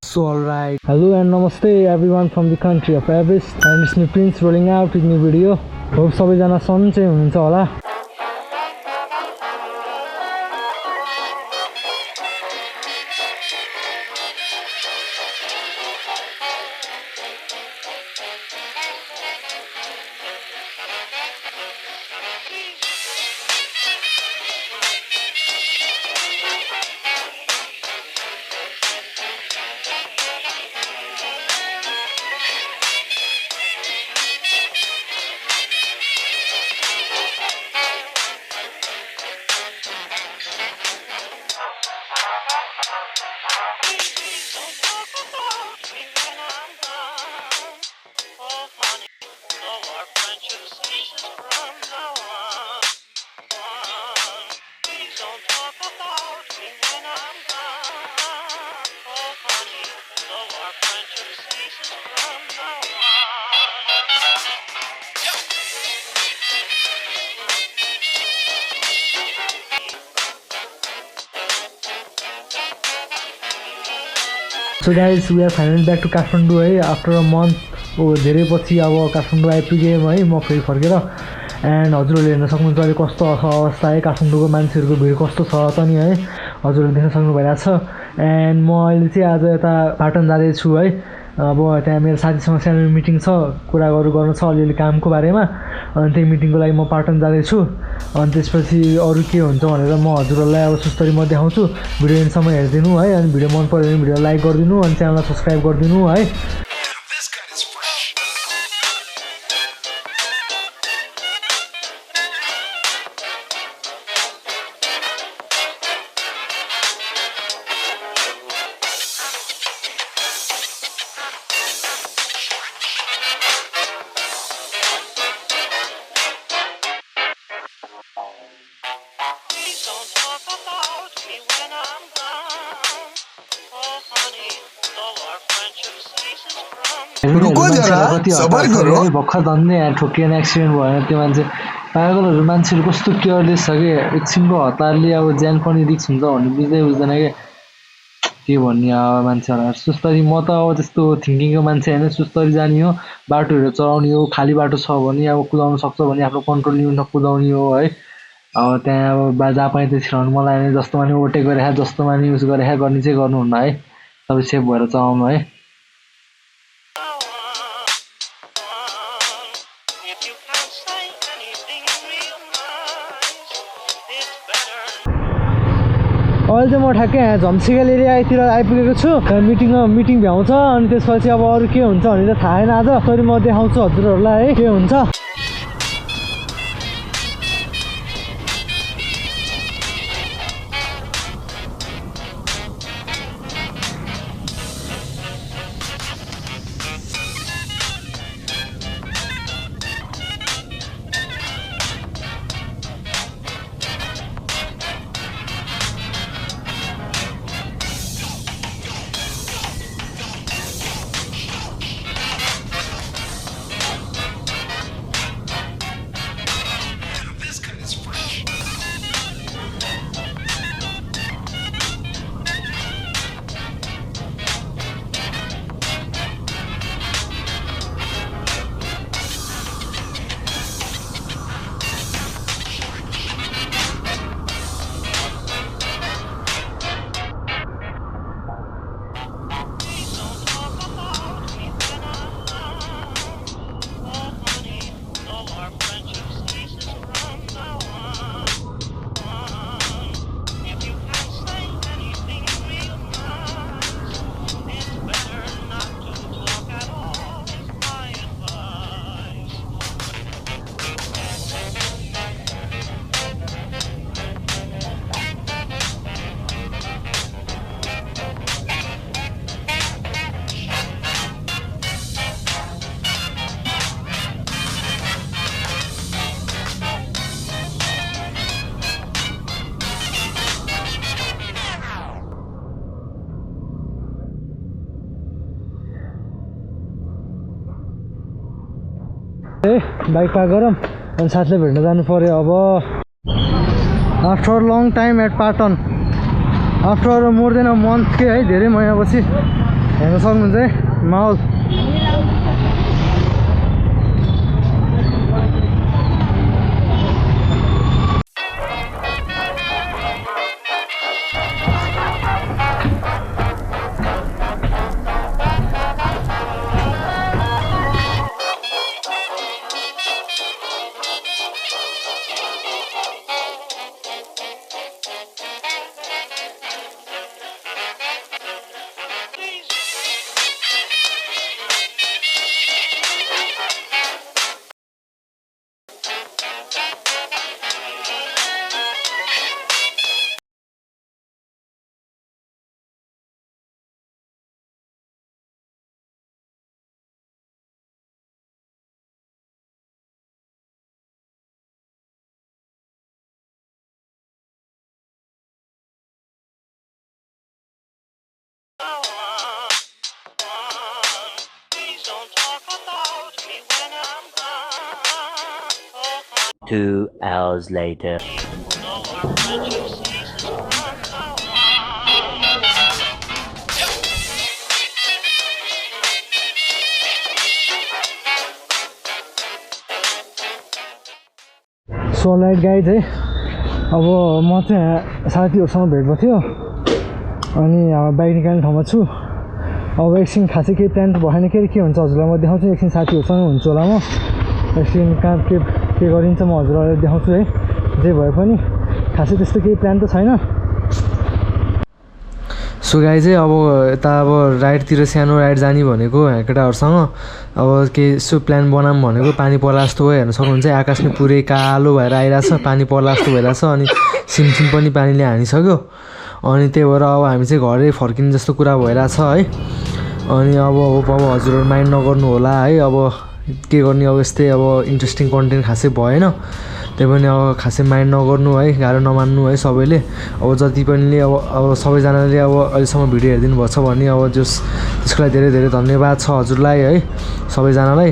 So alright, hello and namaste everyone from the country of Abyss, and it's me Prince rolling out with new video. Hope सबैजना सन्चै हुनुहुन्छ होला. So guys, we are finally back to Kathmandu है after a month. धेरै पछि अब काठमाडौँ आइपुगेँ है म फेरि फर्केर. एन्ड हजुरहरूले हेर्न सक्नुहुन्छ अहिले कस्तो अवस्था है काठमाडौँको मान्छेहरूको भिड कस्तो छ त नि है हजुरहरूले देख्न सक्नु भइरहेछ. एन्ड म अहिले चाहिँ आज यता पाटन जाँदैछु है. अब त्यहाँ मेरो साथीसँग सानो मिटिङ छ, कुराहरू गर्नु छ अलिअलि कामको बारेमा. अनि त्यही मिटिङको लागि म पाटन जाँदैछु. अनि त्यसपछि अरू के हुन्छ भनेर म हजुरहरूलाई अब सुस्तरी म देखाउँछु. भिडियो एन्डसम्म हेरिदिनु है. अनि भिडियो मन पऱ्यो भने भिडियो लाइक गरिदिनु, अनि च्यानललाई सब्सक्राइब गरिदिनु है. रुको जरा सबर करो. भर्खर धन्ने ठोकिएन, एक्सिडेन्ट भएन त्यो मान्छे. पागलहरू मान्छेहरू कस्तो केयरलेस छ कि एकछिनको हतारले अब ज्यान पनि रिक्स हुन्छ भन्ने बुझ्दैन के भन्ने अब मान्छेहरूलाई. सुस्तरी म त अब त्यस्तो थिङ्किङको मान्छे होइन. सुस्तरी जाने हो, बाटोहरू चलाउने हो, खाली बाटो छ भने अब कुदाउनु सक्छ भने आफ्नो कन्ट्रोल लिनु कुदाउने हो है. अब त्यहाँ अब जहाँ पाएँ त्यतिखेर मलाई जस्तो माने ओभरटेक गरेर जस्तो माने युज गरेर गर्ने चाहिँ गर्नुहुन्न है. तपाईँ सेफ भएर चलाउनु है. अहिले चाहिँ म ठ्याक्कै यहाँ झम्सिगल एरियातिर आइपुगेको छु. मिटिङ भ्याउँछ. अनि त्यसपछि अब अरू के हुन्छ भने त थाहा छैन. आज तरी म देखाउँछु हजुरहरूलाई है के हुन्छ. बाइक पार्क गरौँ अनि साथीले भेट्न जानु पर्यो. अब after long time at Patan, after more than a month के है, धेरै महिनापछि हेर्न सक्नुहुन्छ है माहौल Two hours later. So light guide है अब म चाहिँ साथीहरूसँग भेट भएको थियो अनि बाइक निकाल्ने ठाउँमा छु अब एकछिन खासै केही प्लान त भएन के हुन्छ हजुरलाई म देखाउँछु एकछिन साथीहरूसँग हुन्छु होला म एकछिन कहाँ के गरिन्छ म हजुरलाई देखाउँछु है जे भए पनि खासै त्यस्तो केही प्लान त छैन सो गाई चाहिँ अब यता अब राइडतिर सानो राइड जाने भनेको केटाहरूसँग अब केही यसो प्लान बनाऊँ भनेको पानी पर्ला जस्तो हो हेर्न सक्नुहुन्छ आकाश नै पुरै कालो भएर आइरहेछ पानी पर्ला जस्तो भइरहेछ अनि सिमसिम पनि पानीले हानिसक्यो अनि त्यही भएर अब हामी चाहिँ घरै फर्किने जस्तो कुरा भइरहेछ है अनि अब हजुरहरू माइन्ड नगर्नु होला है अब के गर्ने अब यस्तै अब इन्ट्रेस्टिङ कन्टेन्ट खासै भएन त्यही पनि अब खासै माइन्ड नगर्नु है गाह्रो नमान्नु है सबैले अब जति पनि अब सबैजनाले अब अहिलेसम्म भिडियो हेरिदिनु भएको छ भने अब त्यसको लागि धेरै धेरै धन्यवाद छ हजुरलाई है सबैजनालाई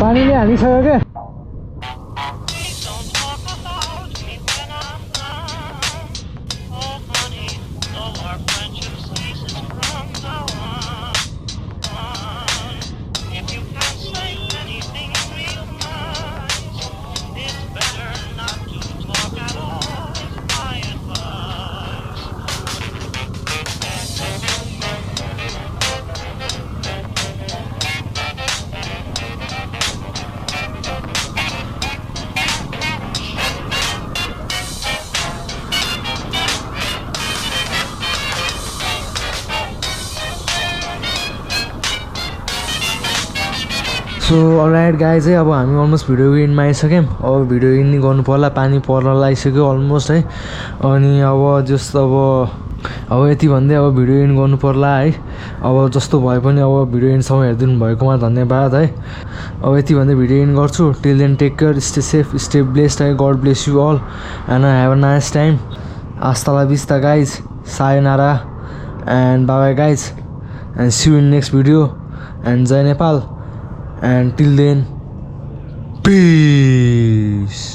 पानीले हानिसक्यो क्या सो अलराइट गाई चाहिँ अब हामी अलमोस्ट भिडियो इन्डमा आइसक्यौँ अब भिडियो इन्ड गर्नु पर्ला पानी पर्न लागिसक्यो अलमोस्ट है अनि अब जस्तो अब यति भन्दै अब भिडियो इन्ड गर्नु पर्ला है अब जस्तो भए पनि अब भिडियो इन्डसम्म हेरिदिनु भएकोमा धन्यवाद है अब यति भन्दै भिडियो इन्ड गर्छु till then take care stay safe stay blessed है God bless you all and have a nice time hasta la vista guys, sayonara and bye bye guys, and see you in next video, and Jai Nepal, and till then peace.